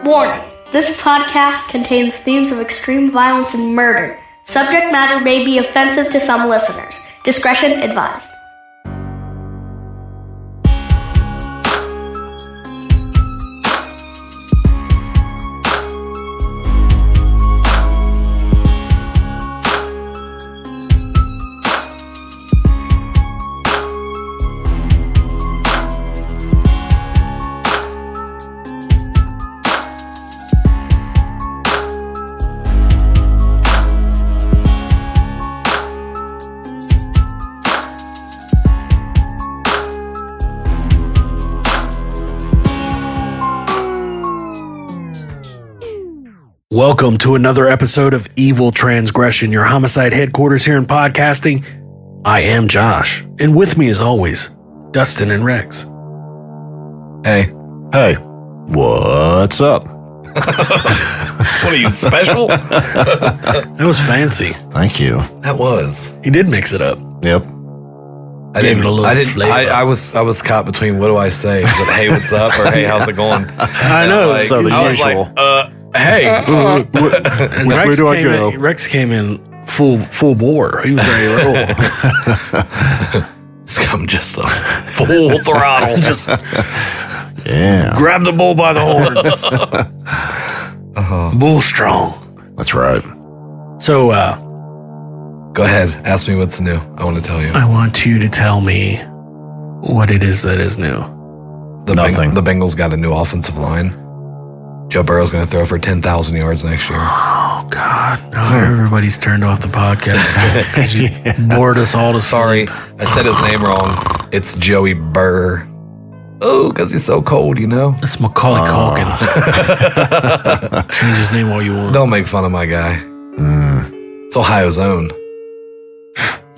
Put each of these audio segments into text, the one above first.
Warning, this podcast contains themes of extreme violence and murder. Subject matter may be offensive to some listeners. Discretion advised. Welcome to another episode of Evil Transgression, your homicide headquarters here in podcasting. I am Josh, and with me as always, Dustin and Rex. Hey. What's up? What are you, special? That was fancy. Thank you. That was. He did mix it up. Yep. I was caught between what do I say? Is it, hey, what's up? Or hey, how's it going? I know. Like, so the I usual. was like, hey. And Which way do I go? Rex came in full bore. He was ready to roll. I'm just a full throttle. Just Yeah. grab the bull by the horns. Bull strong. That's right. So, go ahead. Ask me what's new. I want to tell you. I want you to tell me what it is that is new. Nothing. The Bengals got a new offensive line. Joe Burrow's going to throw for 10,000 yards next year. Oh, God. Now everybody's turned off the podcast because you bored us all to Sorry, sleep. I said his name wrong. It's Joey Burr. Oh, because he's so cold, you know? It's Macaulay Culkin. Change his name all you want. Don't make fun of my guy. It's Ohio's own.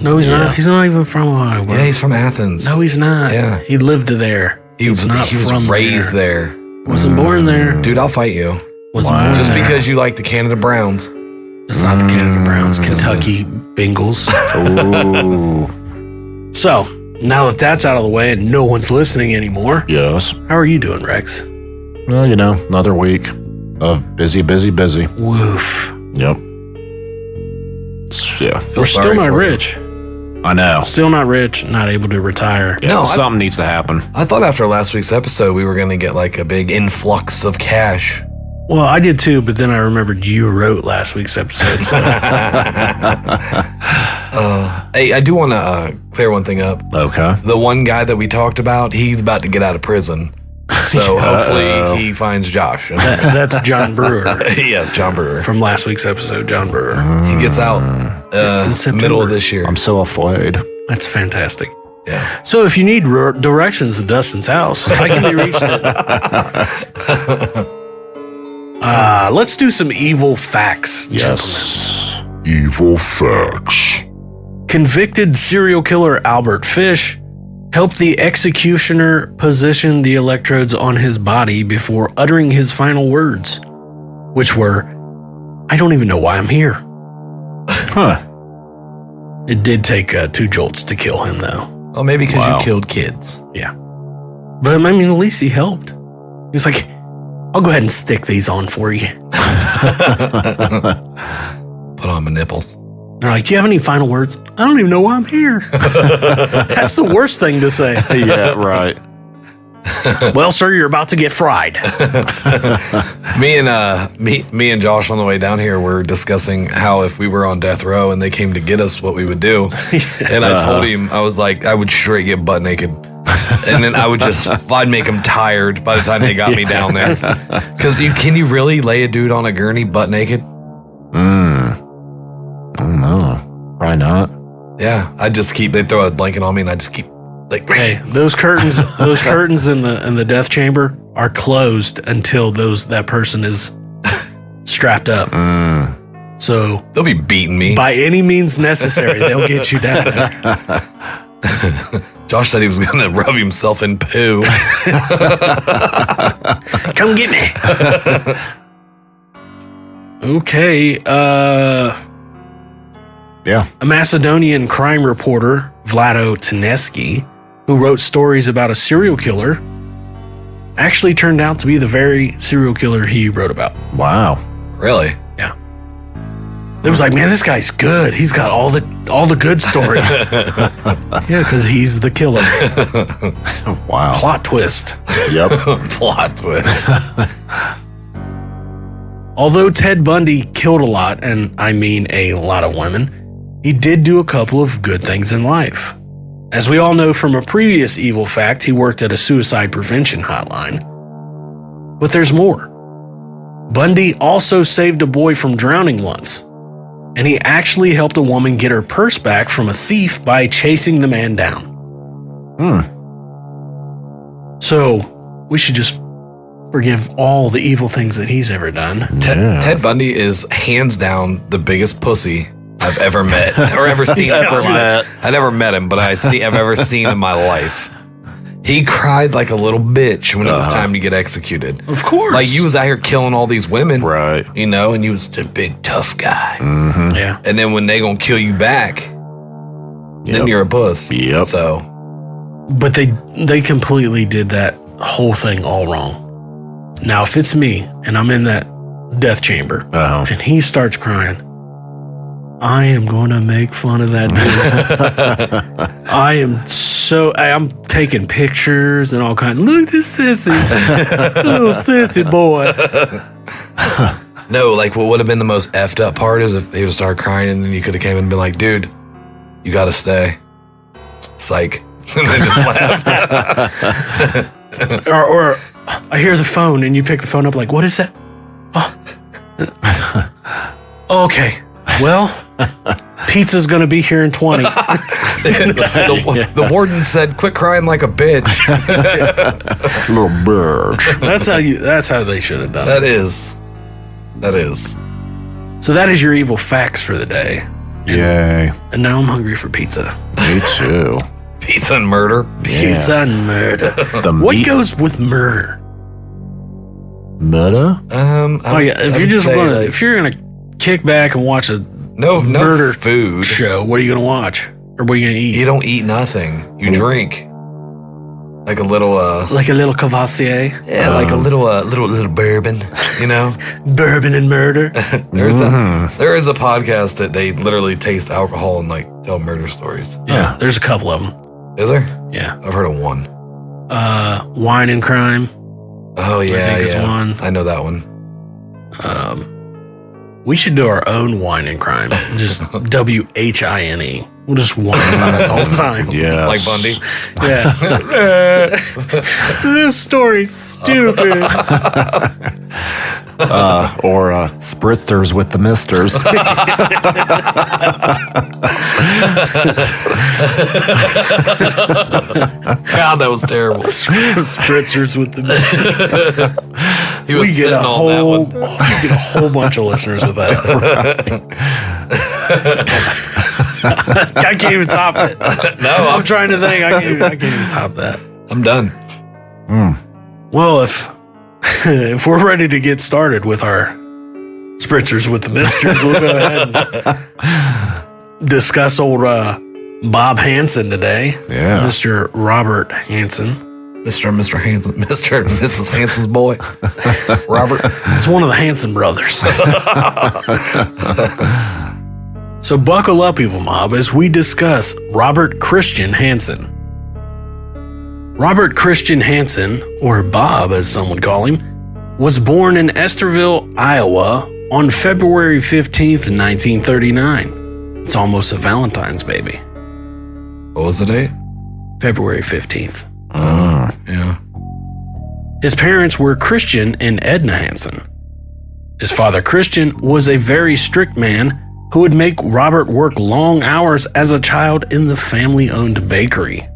No, he's not. He's not even from Ohio. Bro. Yeah, he's from Athens. No, he's not. Yeah. He lived there. He was from raised there. Wasn't born there. Dude, I'll fight you. Wasn't born Just there. because you like the Canada Browns. It's not the Canada Browns. Kentucky Bengals. Ooh. So, now that that's out of the way and no one's listening anymore, Yes. how are you doing, Rex? Well, you know, another week of busy. Woof. Yep. Yeah. We're still sorry not for you. rich. I know. Still not rich, not able to retire. Yeah, No, something needs to happen. I thought after last week's episode we were going to get like a big influx of cash. Well, I did too, but then I remembered you wrote last week's episode. So. Hey, I do want to clear one thing up. Okay. The one guy that we talked about, he's about to get out of prison. So hopefully he finds Josh. That's John Brewer Yes, John Brewer. from last week's episode. John Brewer. He gets out In September. middle of this year. I'm so afraid. That's fantastic. Yeah. So if you need directions to Dustin's house, I can be reached at... let's do some evil facts, Yes. Evil facts. gentlemen. Convicted serial killer Albert Fish helped the executioner position the electrodes on his body before uttering his final words, which were, "I don't even know why I'm here." Huh. It did take 2 jolts to kill him, though. Oh, maybe because Wow. you killed kids. Yeah. But I mean, at least he helped. He was like, "I'll go ahead and stick these on for you." Put on my nipples. They're like, "Do you have any final words?" "I don't even know why I'm here." That's the worst thing to say. Yeah, right. "Well, sir, you're about to get fried." Me and Josh on the way down here were discussing how if we were on death row and they came to get us, what we would do. And I told him, I was like, I would straight get butt naked. And then I'd make them tired by the time they got me down there. Because can you really lay a dude on a gurney butt naked? I don't know. Probably not. Yeah, they throw a blanket on me and I just keep like, Hey, those curtains in the death chamber are closed until that person is strapped up. So they'll be beating me. by any means necessary, they'll get you down there. Josh said he was going to rub himself in poo. Come get me. Okay, Yeah. a Macedonian crime reporter, Vlado Teneski, who wrote stories about a serial killer, actually turned out to be the very serial killer he wrote about. Wow. Really? Yeah. It was like, man, this guy's good. He's got all the good stories. Yeah, because he's the killer. Wow. Plot twist. Yep. Plot twist. Although Ted Bundy killed a lot, and I mean a lot of women, he did do a couple of good things in life. As we all know from a previous evil fact, he worked at a suicide prevention hotline. But there's more. Bundy also saved a boy from drowning once, and he actually helped a woman get her purse back from a thief by chasing the man down. So, we should just forgive all the evil things that he's ever done. Ted Bundy is hands down the biggest pussy I've ever met or ever seen. I never met him, but I've ever seen in my life. He cried like a little bitch when it was time to get executed. Of course. Like, you was out here killing all these women. Right. You know, and you was a big tough guy. Mm-hmm. Yeah. And then when they gonna kill you back, then you're a puss. Yep. So. But they completely did that whole thing all wrong. Now, if it's me and I'm in that death chamber and he starts crying, I am going to make fun of that dude. I'm taking pictures and all kinds. Look at this sissy, little sissy boy. No, like, what would have been the most effed up part is if he would have started crying and then you could have came and been like, dude, you got to stay. Psych. And then just laugh. or I hear the phone and you pick the phone up like, what is that? Oh. Okay. Well, pizza's going to be here in 20. The warden said, quit crying like a bitch. Little bird. That's how they should have done That it. is. So that is your evil facts for the day. Yay. And now I'm hungry for pizza. Me too. Pizza and murder. Pizza and murder. What goes with murder? Murder? If you're gonna kick back and watch a no murder food show, what are you gonna watch? Or what are you gonna eat? You don't eat nothing. You drink. Like a little Cavassier. Yeah, like a little bourbon, you know? Bourbon and murder. There is a podcast that they literally taste alcohol and like tell murder stories. Yeah, there's a couple of them. Is there? Yeah. I've heard of one. Wine and Crime. Oh yeah, I think is one. I know that one. We should do our own Wine and Crime. Just WHINE. We'll just whine about it all the time. Yeah. Like Bundy. Yeah. This story's stupid. Or spritzers with the misters. God, that was terrible. Spritzers with the He was we get sitting on that one. We get a whole bunch of listeners with that. I can't even top it. No, I'm trying to think. I can't even top that. I'm done. Well, if we're ready to get started with our spritzers with the misters, we'll go ahead and discuss old Bob Hansen today. Yeah. Mr. Robert Hansen. Mr. and Mrs. Hansen's boy. Robert. It's one of the Hansen brothers. So buckle up, Evil Mob, as we discuss Robert Christian Hansen. Robert Christian Hansen, or Bob as some would call him, was born in Esterville, Iowa on February 15th, 1939. It's almost a Valentine's baby. What was the date? February 15th. Yeah. His parents were Christian and Edna Hansen. His father, Christian, was a very strict man who would make Robert work long hours as a child in the family-owned bakery.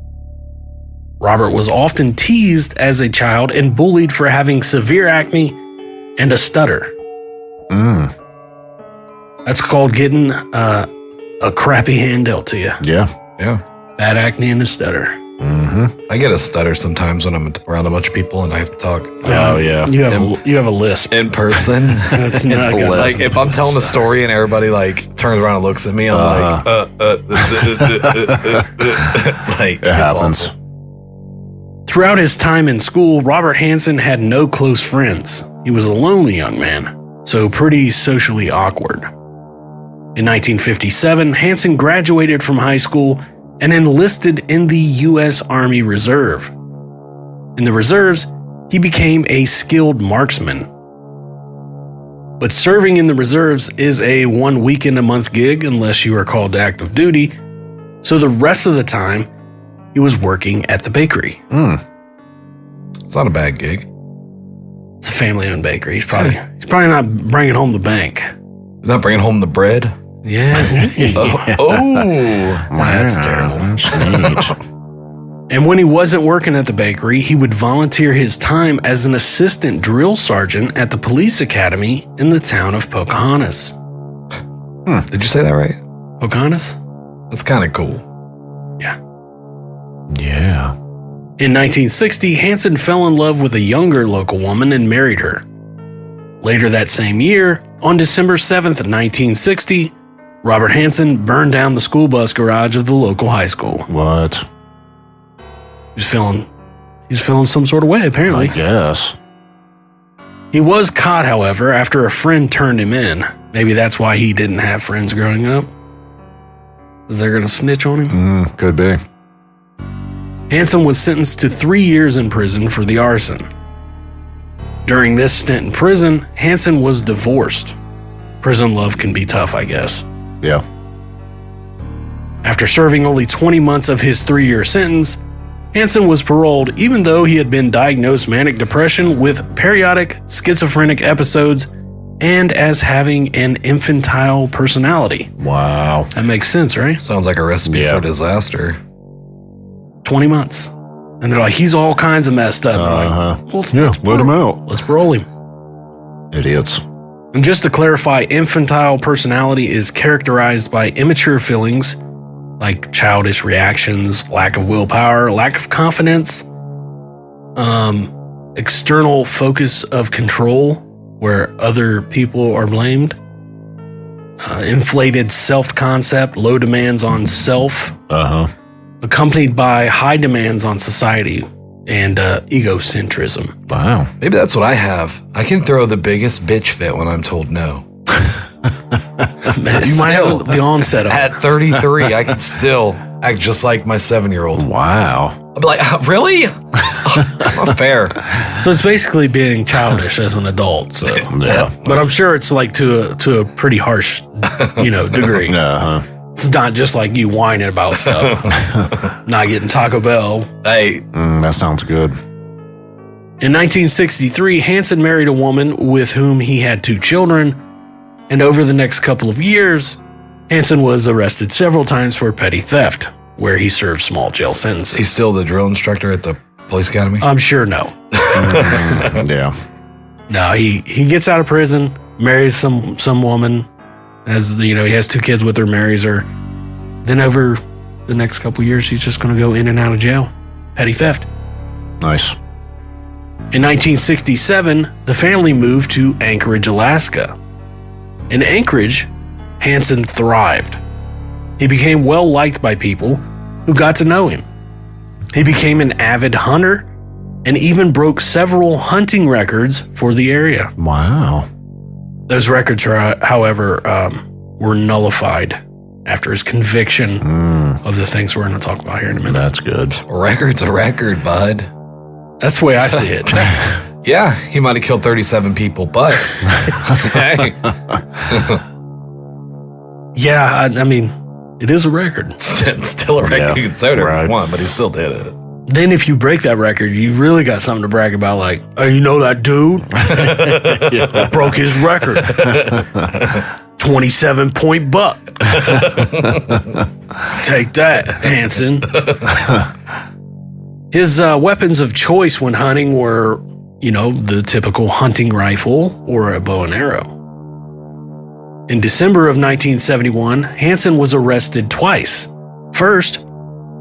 Robert was often teased as a child and bullied for having severe acne and a stutter. That's called getting a crappy hand dealt to you. Yeah. Bad acne and a stutter. I get a stutter sometimes when I'm around a bunch of people and I have to talk. Oh, yeah. You have a lisp. In person. That's not good. Like, if I'm telling a story and everybody like turns around and looks at me, I'm like, It happens. awful. Throughout his time in school, Robert Hansen had no close friends. He was a lonely young man, so pretty socially awkward. In 1957, Hansen graduated from high school and enlisted in the U.S. Army Reserve. In the reserves, he became a skilled marksman. But serving in the reserves is a 1 weekend a month gig unless you are called to active duty, so the rest of the time, he was working at the bakery. It's not a bad gig. It's a family-owned bakery. He's probably not bringing home the bank. He's not bringing home the bread. Yeah. That's terrible. That's neat. And when he wasn't working at the bakery, he would volunteer his time as an assistant drill sergeant at the police academy in the town of Pocahontas. Did you say that right? Pocahontas? That's kind of cool. Yeah. Yeah. In 1960, Hansen fell in love with a younger local woman and married her. Later that same year, on December 7th, 1960, Robert Hansen burned down the school bus garage of the local high school. What? He's feeling some sort of way, apparently. I guess. He was caught, however, after a friend turned him in. Maybe that's why he didn't have friends growing up. Was they going to snitch on him? Could be. Hansen was sentenced to 3 years in prison for the arson. During this stint in prison, Hansen was divorced. Prison love can be tough, I guess. Yeah. After serving only 20 months of his 3-year sentence, Hansen was paroled even though he had been diagnosed manic depression with periodic schizophrenic episodes and as having an infantile personality. Wow. That makes sense, right? Sounds like a recipe for disaster. 20 months. And they're like, he's all kinds of messed up. Like, well, Yeah, let him out. let's parole him. Idiots. And just to clarify, infantile personality is characterized by immature feelings like childish reactions, lack of willpower, lack of confidence, external focus of control where other people are blamed, inflated self-concept, low demands on self, accompanied by high demands on society and egocentrism. Wow. Maybe that's what I have. I can throw the biggest bitch fit when I'm told no. You might have the onset of At 33, I can still act just like my 7-year-old. Wow. I'll be like, really? Not fair. So it's basically being childish as an adult. So, Yeah. but I'm sure it's like to a pretty harsh, degree. It's not just like you whining about stuff, not getting Taco Bell. Hey, That sounds good. In 1963, Hansen married a woman with whom he had 2 children, and over the next couple of years, Hansen was arrested several times for petty theft, where he served small jail sentences. he's still the drill instructor at the police academy? I'm sure no. Yeah. No, he gets out of prison, marries some woman, he has 2 kids with her, marries her. Then over the next couple years, he's just going to go in and out of jail. Petty theft. Nice. In 1967, the family moved to Anchorage, Alaska. In Anchorage, Hansen thrived. He became well liked by people who got to know him. He became an avid hunter and even broke several hunting records for the area. Wow. Those records, however, were nullified after his conviction of the things we're going to talk about here in a minute. That's good. A record's a record, bud. That's the way I see it. Yeah, he might have killed 37 people, but hey, Yeah, I mean, it is a record. it's still a record. Yeah, You can say whatever right. you want, but he still did it. Then if you break that record, you really got something to brag about, like, oh, you know that dude? Broke his record. 27-point buck. Take that, Hansen. His weapons of choice when hunting were, the typical hunting rifle or a bow and arrow. In December of 1971, Hansen was arrested twice. First,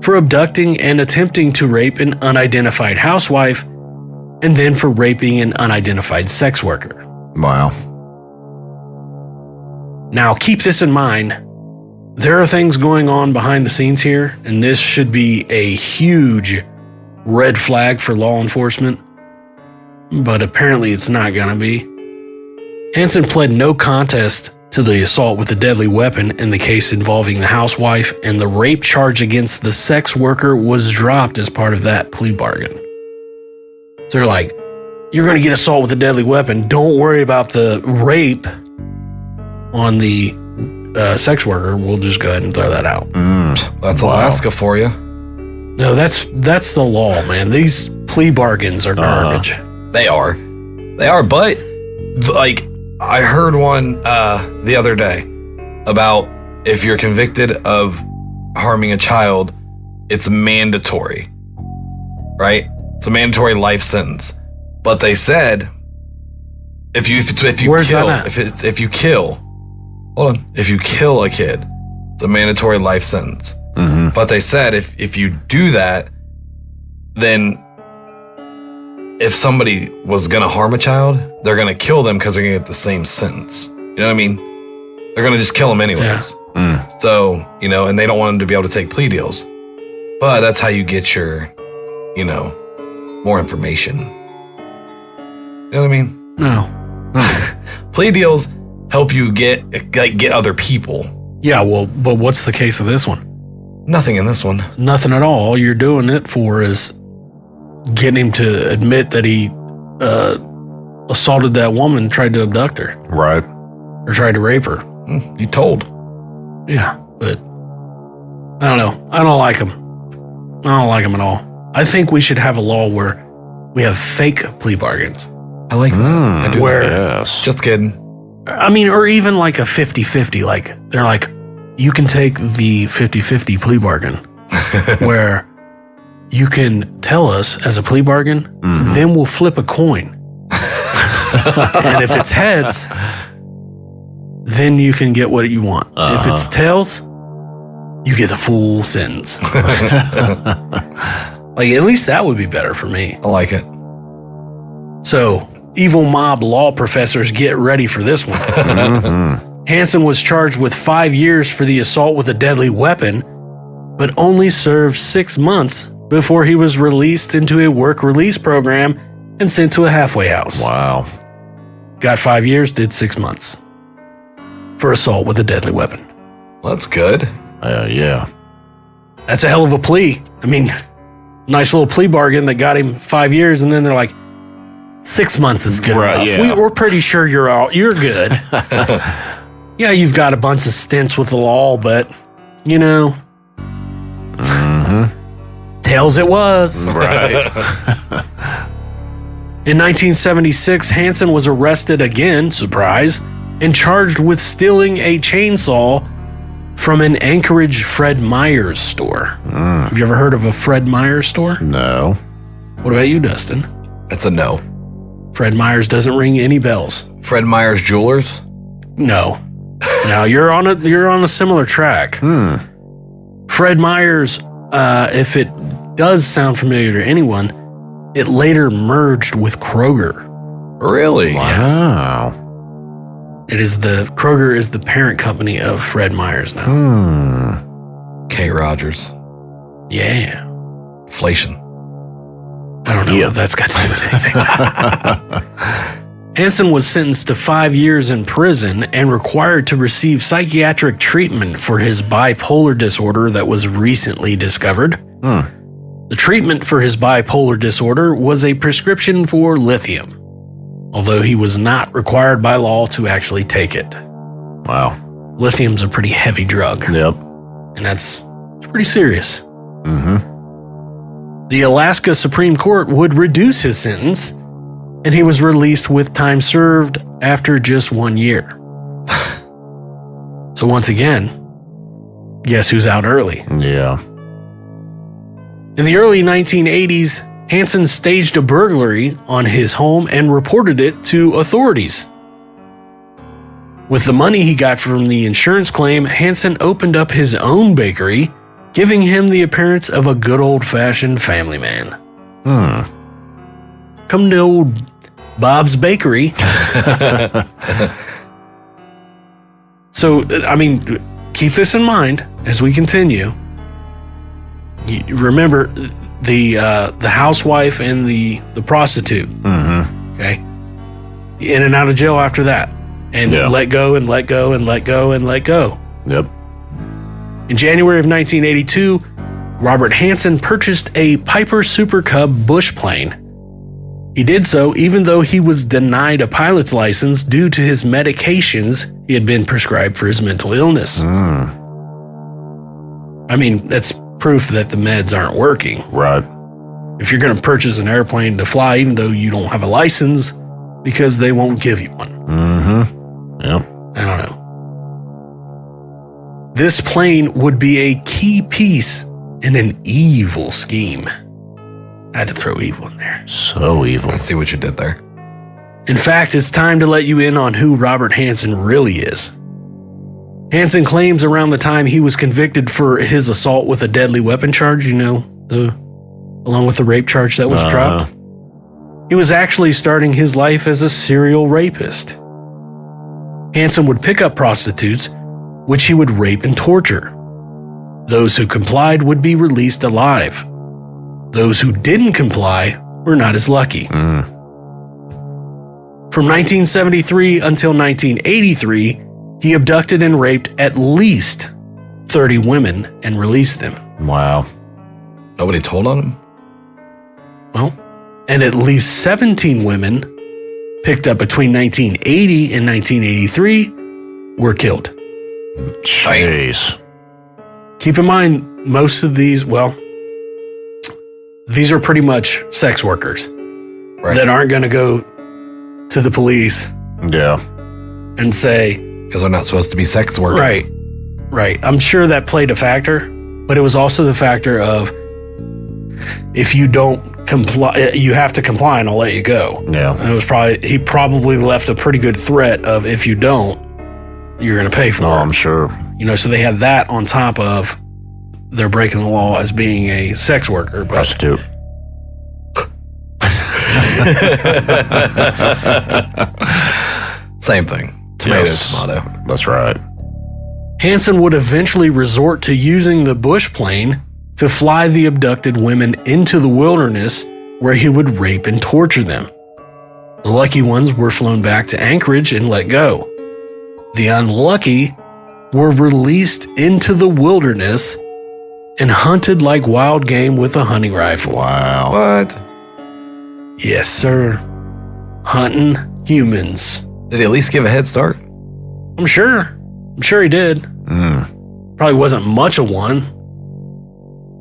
for abducting and attempting to rape an unidentified housewife, and then for raping an unidentified sex worker. Wow. Now, keep this in mind. There are things going on behind the scenes here, and this should be a huge red flag for law enforcement, but apparently it's not going to be. Hansen pled no contest to the assault with a deadly weapon in the case involving the housewife, and the rape charge against the sex worker was dropped as part of that plea bargain. They're like, you're going to get assault with a deadly weapon. Don't worry about the rape on the sex worker. We'll just go ahead and throw that out. That's Alaska for you. No, that's the law, man. These plea bargains are garbage. They are, but like I heard one the other day about if you're convicted of harming a child, it's mandatory, right? It's a mandatory life sentence. But they said if you kill a kid, it's a mandatory life sentence. Mm-hmm. But they said if you do that, then if somebody was going to harm a child, they're going to kill them because they're going to get the same sentence. You know what I mean? They're going to just kill them anyways. Yeah. So, and they don't want them to be able to take plea deals. But that's how you get your, more information. You know what I mean? No. Plea deals help you get other people. Yeah, well, but what's the case of this one? Nothing in this one. Nothing at all. All you're doing it for is getting him to admit that he assaulted that woman, tried to abduct her. Right. Or tried to rape her. You told. Yeah, but I don't know. I don't like him. I don't like him at all. I think we should have a law where we have fake plea bargains. I like that. I do. Where, Yes. Just kidding. I mean, or even like a 50-50. Like, they're like, you can take the 50-50 plea bargain where you can tell us as a plea bargain, then we'll flip a coin. And if it's heads, then you can get what you want. If it's tails, you get the full sentence. Like, at least that would be better for me. I like it. So, evil mob law professors, get ready for this one. Hansen was charged with 5 years for the assault with a deadly weapon, but only served 6 months before he was released into a work release program and sent to a halfway house. Wow. Got 5 years, did 6 months for assault with a deadly weapon. Well, that's good. Yeah. That's a hell of a plea. I mean, nice little plea bargain that got him 5 years, and then they're like, 6 months is good enough. Yeah. We're pretty sure you're good. Yeah, you've got a bunch of stints with the law, but, tails it was. Right. In 1976, Hansen was arrested again, surprise, and charged with stealing a chainsaw from an Anchorage Fred Meyer's store. Have you ever heard of a Fred Meyer's store? No. What about you, Dustin? That's a no. Fred Meyer's doesn't ring any bells. Fred Meyer's Jewelers? No. Now you're on a similar track. Fred Meyer's, if it does sound familiar to anyone, it later merged with Kroger. Really? Wow. Kroger is the parent company of Fred Meyer's now. K. Rogers. Yeah. Inflation. I don't know if that's got to do with anything. Hansen was sentenced to 5 years in prison and required to receive psychiatric treatment for his bipolar disorder that was recently discovered. The treatment for his bipolar disorder was a prescription for lithium, although he was not required by law to actually take it. Wow. Lithium's a pretty heavy drug. Yep. And it's pretty serious. The Alaska Supreme Court would reduce his sentence, and he was released with time served after just 1 year. So once again, guess who's out early? Yeah. In the early 1980s, Hansen staged a burglary on his home and reported it to authorities. With the money he got from the insurance claim, Hansen opened up his own bakery, giving him the appearance of a good old-fashioned family man. Come to old Bob's Bakery. So, I mean, keep this in mind as we continue. Remember, the housewife and the prostitute. Mm-hmm. Okay. In and out of jail after that. And let go and let go and let go and let go. Yep. In January of 1982, Robert Hansen purchased a Piper Super Cub bush plane. He did so even though he was denied a pilot's license due to his medications he had been prescribed for his mental illness. I mean, that's proof that the meds aren't working. Right. If you're going to purchase an airplane to fly, even though you don't have a license, because they won't give you one. Mm-hmm. Yep. I don't know. This plane would be a key piece in an evil scheme. I had to throw evil in there. So evil. I see what you did there. In fact, it's time to let you in on who Robert Hansen really is. Hansen claims around the time he was convicted for his assault with a deadly weapon charge, along with the rape charge that was dropped, he was actually starting his life as a serial rapist. Hansen would pick up prostitutes, which he would rape and torture. Those who complied would be released alive. Those who didn't comply were not as lucky. From 1973 until 1983, he abducted and raped at least 30 women and released them. Wow. Nobody told on him? Well, and at least 17 women picked up between 1980 and 1983 were killed. Jeez. Keep in mind, most of these, these are pretty much sex workers that aren't going to go to the police and say, because they're not supposed to be sex workers. Right. I'm sure that played a factor, but it was also the factor of if you don't comply, you have to comply and I'll let you go. Yeah. And he probably left a pretty good threat of if you don't, you're going to pay for it. I'm sure. So they had that on top of they're breaking the law as being a sex worker. Prostitute. Same thing. Tomato. That's right. Hansen would eventually resort to using the bush plane to fly the abducted women into the wilderness where he would rape and torture them. The lucky ones were flown back to Anchorage and let go. The unlucky were released into the wilderness and hunted like wild game with a hunting rifle. Wow. What? Yes, sir. Hunting humans. Did he at least give a head start? I'm sure he did. Probably wasn't much of one,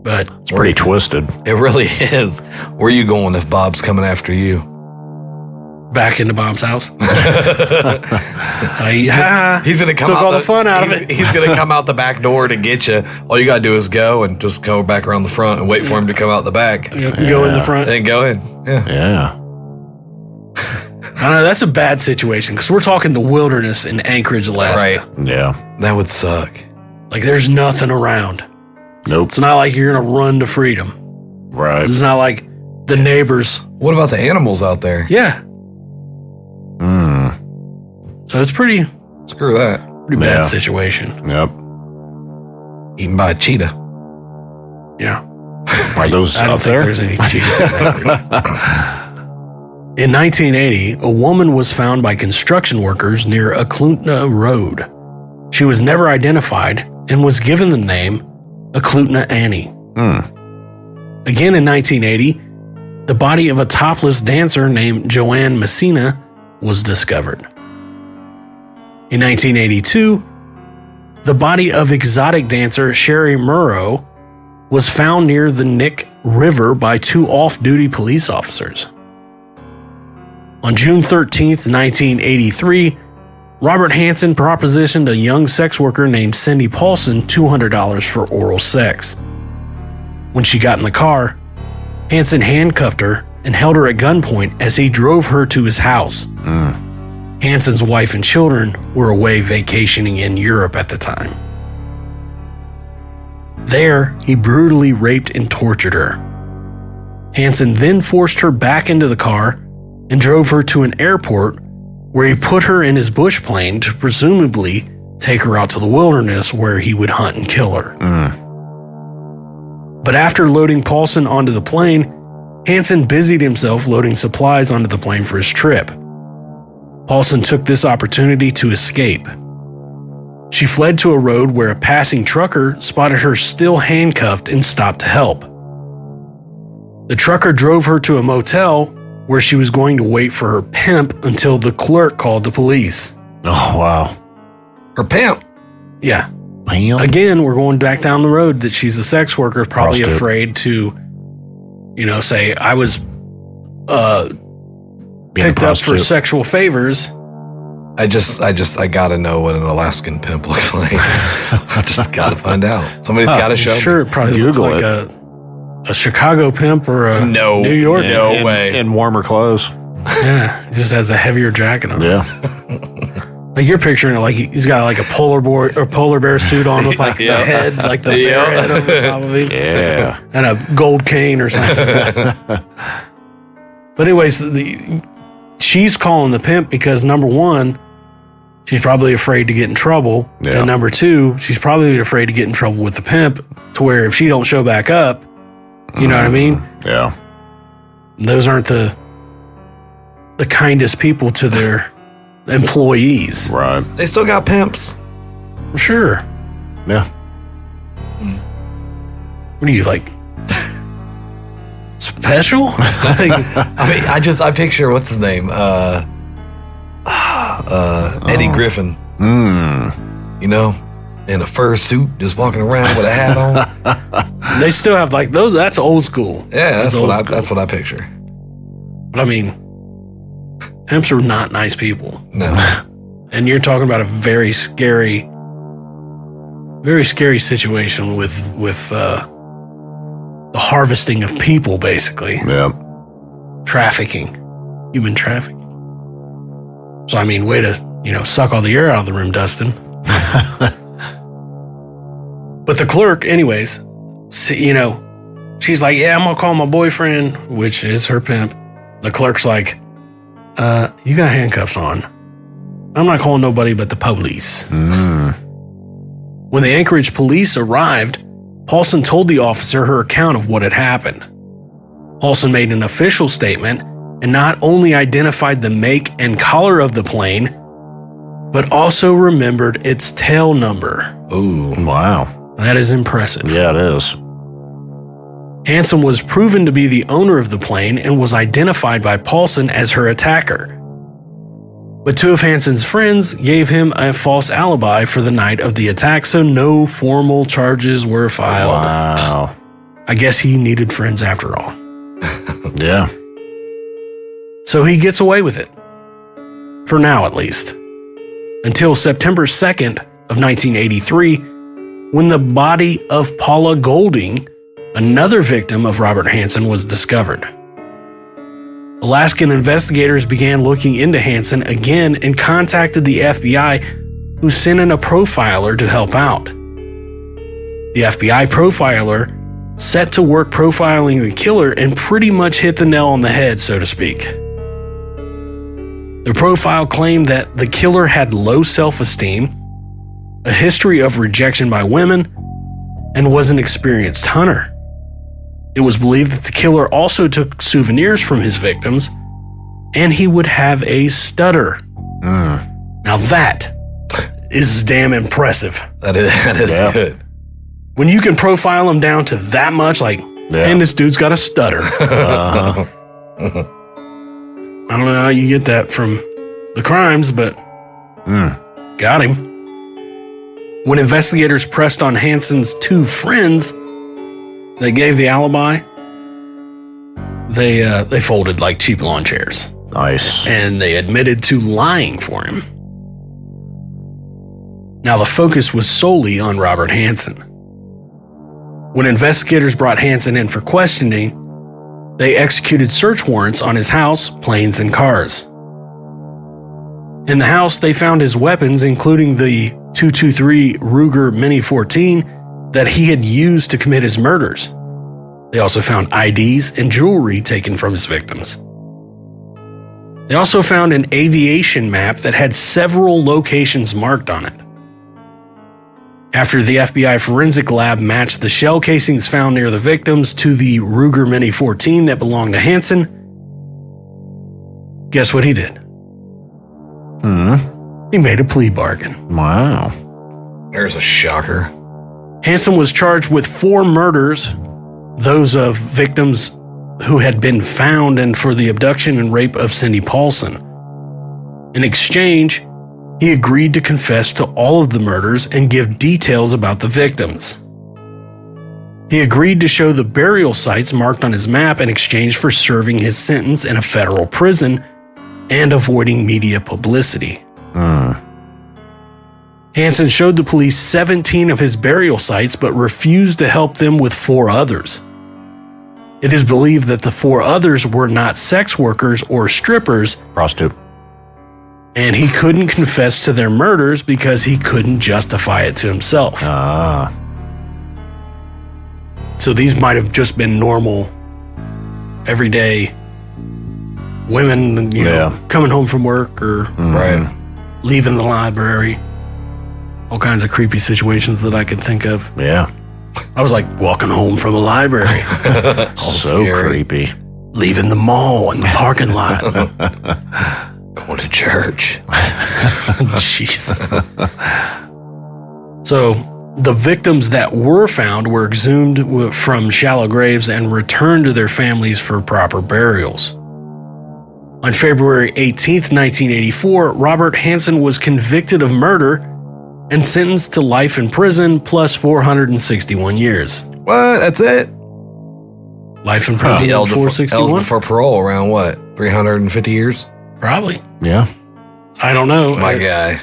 but It's pretty twisted. It really is. Where are you going if Bob's coming after you? back into Bob's house. He's gonna come took out all the fun out of it. He's gonna come out the back door to get you. All you gotta do is go and just go back around the front and wait for him to come out the back. Go in the front. Then go in. Yeah. I know that's a bad situation because we're talking the wilderness in Anchorage, Alaska. Right. Yeah. That would suck. Like there's nothing around. Nope. It's not like you're gonna run to freedom. Right. It's not like the neighbors. What about the animals out there? Yeah. So it's pretty Screw that. bad situation. Yep. Eaten by a cheetah. Yeah. Are those I don't up think there? there's any cheetahs in Anchorage. In 1980, a woman was found by construction workers near Eklutna Road. She was never identified and was given the name Eklutna Annie. Again in 1980, the body of a topless dancer named Joanne Messina was discovered. In 1982, the body of exotic dancer Sherry Murrow was found near the Nick River by two off-duty police officers. On June 13th, 1983, Robert Hansen propositioned a young sex worker named Cindy Paulson $200 for oral sex. When she got in the car, Hansen handcuffed her and held her at gunpoint as he drove her to his house. Hansen's wife and children were away vacationing in Europe at the time. There, he brutally raped and tortured her. Hansen then forced her back into the car and drove her to an airport where he put her in his bush plane to presumably take her out to the wilderness where he would hunt and kill her. But after loading Paulson onto the plane, Hansen busied himself loading supplies onto the plane for his trip. Paulson took this opportunity to escape. She fled to a road where a passing trucker spotted her still handcuffed and stopped to help. The trucker drove her to a motel where she was going to wait for her pimp until the clerk called the police. Oh, wow. Her pimp. Yeah. Damn. Again, we're going back down the road that she's a sex worker, probably Prostitute. afraid to, say, I was Being a picked up for prostitute. sexual favors. I gotta know what an Alaskan pimp looks like. I just gotta find out. Somebody's gotta show me. Sure, it probably looks Google like a Chicago pimp or a No. New York. No in, way. In warmer clothes. Yeah, he just has a heavier jacket on. Yeah. Like you're picturing it like he's got like a polar bear suit on with like the head, like the bear head over the top of it. Yeah. And a gold cane or something. But anyways, she's calling the pimp because number one, she's probably afraid to get in trouble. Yeah. And number two, she's probably afraid to get in trouble with the pimp to where if she don't show back up, you know what I mean? Yeah. Those aren't the kindest people to their employees. Right. They still got pimps. Sure. Yeah. What are you like? Special? Like, I picture what's his name? Eddie Griffin. You know, in a fur suit, just walking around with a hat on. they still have like those. That's old school. Yeah, that's old what school. that's what I picture. But I mean, pimps are not nice people, No. and you're talking about a very scary situation with the harvesting of people, basically Yeah. trafficking, human trafficking. So I mean, way to suck all the air out of the room, Dustin. But the clerk, anyways, she's like, yeah, I'm gonna call my boyfriend, which is her pimp. The clerk's like, you got handcuffs on. I'm not calling nobody but the police. When the Anchorage police arrived, Paulson told the officer her account of what had happened. Paulson made an official statement and not only identified the make and color of the plane, but also remembered its tail number. Ooh. Wow. That is impressive. Yeah, it is. Hansen was proven to be the owner of the plane and was identified by Paulson as her attacker. But two of Hansen's friends gave him a false alibi for the night of the attack, so no formal charges were filed. Wow. I guess he needed friends after all. Yeah. So he gets away with it. For now, at least. Until September 2nd of 1983, when the body of Paula Golding, another victim of Robert Hansen, was discovered. Alaskan investigators began looking into Hansen again and contacted the FBI, who sent in a profiler to help out. The FBI profiler set to work profiling the killer and pretty much hit the nail on the head, so to speak. The profile claimed that the killer had low self-esteem, a history of rejection by women, and was an experienced hunter. It was believed that the killer also took souvenirs from his victims, and he would have a stutter. Now that is damn impressive. That is Yeah. good. When you can profile him down to that much, like, and this dude's got a stutter. Uh-huh. I don't know how you get that from the crimes, but got him. When investigators pressed on Hansen's two friends that gave the alibi, they folded like cheap lawn chairs, Nice. and they admitted to lying for him. Now the focus was solely on Robert Hansen. When investigators brought Hansen in for questioning, they executed search warrants on his house, planes, and cars. In the house, they found his weapons, including the .223 Ruger Mini 14 that he had used to commit his murders. They also found IDs and jewelry taken from his victims. They also found an aviation map that had several locations marked on it. After the FBI forensic lab matched the shell casings found near the victims to the Ruger Mini 14 that belonged to Hansen, guess what he did? He made a plea bargain. Wow. There's a shocker. Hansen was charged with 4 murders, those of victims who had been found, and for the abduction and rape of Cindy Paulson. In exchange, he agreed to confess to all of the murders and give details about the victims. He agreed to show the burial sites marked on his map in exchange for serving his sentence in a federal prison and avoiding media publicity. Hansen showed the police 17 of his burial sites but refused to help them with 4 others. It is believed that the 4 others were not sex workers or strippers, Prostitute. and he couldn't confess to their murders because he couldn't justify it to himself. So these might have just been normal, everyday women, coming home from work or Right. leaving the library. All kinds of creepy situations that I could think of. Yeah. I was like walking home from the library, So scary. creepy. leaving the mall in the parking lot. Going to church. Jeez. So the victims that were found were exhumed from shallow graves and returned to their families for proper burials. On February 18th, 1984, Robert Hansen was convicted of murder and sentenced to life in prison plus 461 years. What? That's it? Life in prison, Eligible 461? for parole around what? 350 years? Probably. Yeah. I don't know. My It's- guy.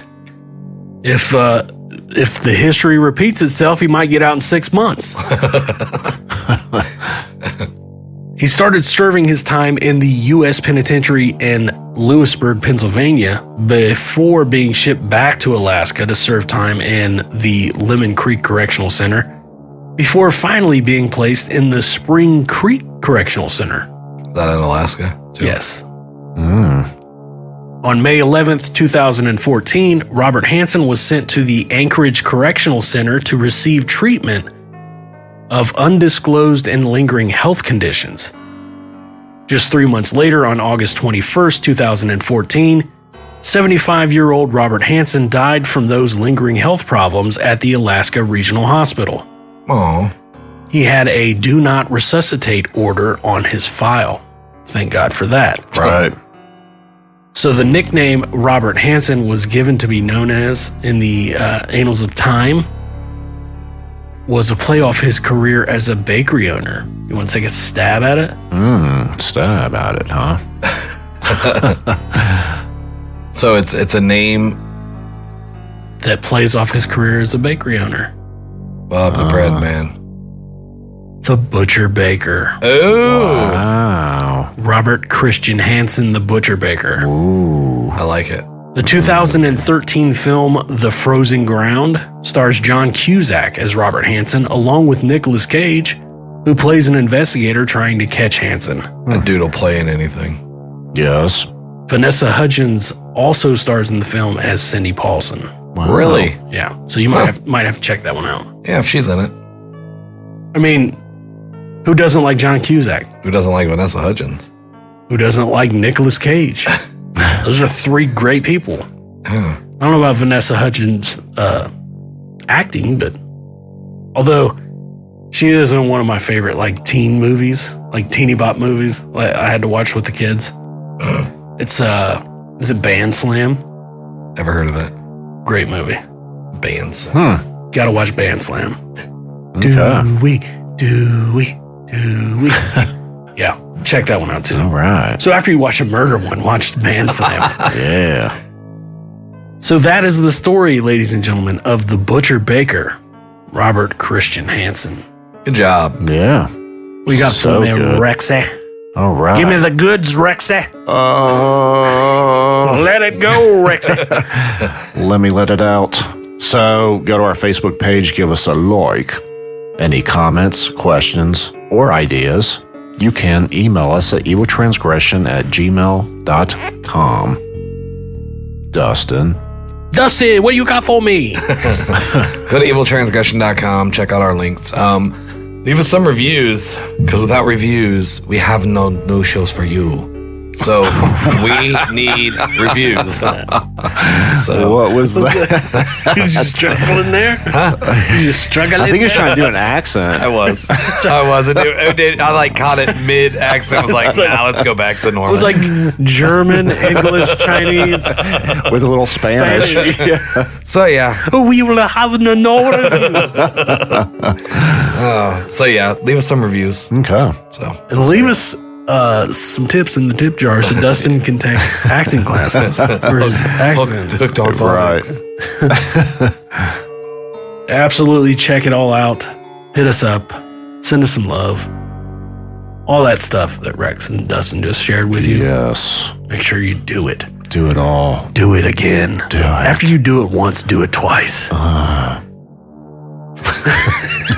If the history repeats itself, he might get out in 6 months. He started serving his time in the U.S. penitentiary in Lewisburg, Pennsylvania, before being shipped back to Alaska to serve time in the Lemon Creek Correctional Center, before finally being placed in the Spring Creek Correctional Center. Is that in Alaska? Too? Yes. On May 11th, 2014, Robert Hansen was sent to the Anchorage Correctional Center to receive treatment of undisclosed and lingering health conditions. Just 3 months later, on August 21st, 2014, 75-year-old Robert Hansen died from those lingering health problems at the Alaska Regional Hospital. Oh. He had a do not resuscitate order on his file. Thank God for that. Right. So the nickname Robert Hansen was given to be known as in the annals of time was a play off his career as a bakery owner. You want to take a stab at it? Stab at it, huh? So it's a name. That plays off his career as a bakery owner. Bob the Bread Man. The Butcher Baker. Oh. Wow. Robert Christian Hansen, the Butcher Baker. Ooh. I like it. The 2013 film The Frozen Ground stars John Cusack as Robert Hansen, along with Nicolas Cage, who plays an investigator trying to catch Hansen. That dude will play in anything. Yes. Vanessa Hudgens also stars in the film as Cindy Paulson. Wow. Really? Yeah, so you might have to check that one out. Yeah, if she's in it. I mean, who doesn't like John Cusack? Who doesn't like Vanessa Hudgens? Who doesn't like Nicolas Cage? Those are 3 great people. Huh. I don't know about Vanessa Hudgens acting, but although she is in one of my favorite like teen movies, like teeny bop movies, like I had to watch with the kids. It's is it Band Slam? Never heard of it. Great movie. Bands. Gotta watch Band Slam. Okay. Do we? Yeah, check that one out too. All right. So after you watch a murder one, watch the Band Slam. Yeah. So that is the story, ladies and gentlemen, of the Butcher Baker, Robert Christian Hansen. Good job. Yeah. We got So for me, good. Rexy. All right. Give me the goods, Rexy. Let it go, Rexy. Let me let it out. So go to our Facebook page, give us a like. Any comments, questions, or ideas, you can email us at eviltransgression@gmail.com. Dustin. Dusty, what do you got for me? Go to eviltransgression.com. Check out our links. Leave us some reviews, because without reviews, we have no new shows for you. So we need reviews. So What was that? You just struggling there? You just struggling? I think he was there? trying to do an accent. I was. I like caught it mid accent. I was like, nah, let's go back to It normal. was like German, English, Chinese, With a little Spanish. So yeah. We will have no So yeah, leave us some reviews. Okay. So And leave us some tips in the tip jar so Dustin can take acting classes for his accents. Took dog Right. Absolutely check it all out. Hit us up. Send us some love. All that stuff that Rex and Dustin just shared with you. Yes. Make sure you do it. Do it all. Do it again. Do it. After you do it once, do it twice.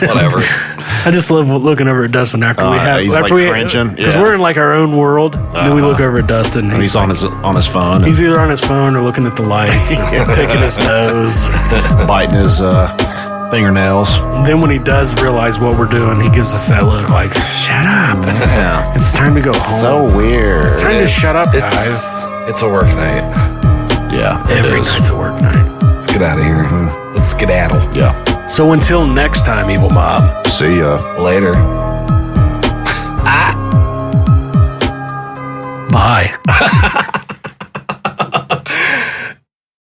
whatever. I just love looking over at Dustin after we have he's after like we cringing. because Yeah. we're in like our own world. And then we look over at Dustin And he's on his phone. He's either on his phone or looking at the lights, or picking his nose. biting his fingernails. Then when he does realize what we're doing, he gives us that look like, "Shut up! Yeah. It's time to go home. So weird. time to shut up, It's- guys. It's a work night. Yeah. it Every is. night's a work night." Let's get out of here. Let's skedaddle. Yeah. So until next time, Evil Mob. See ya. Later. Bye.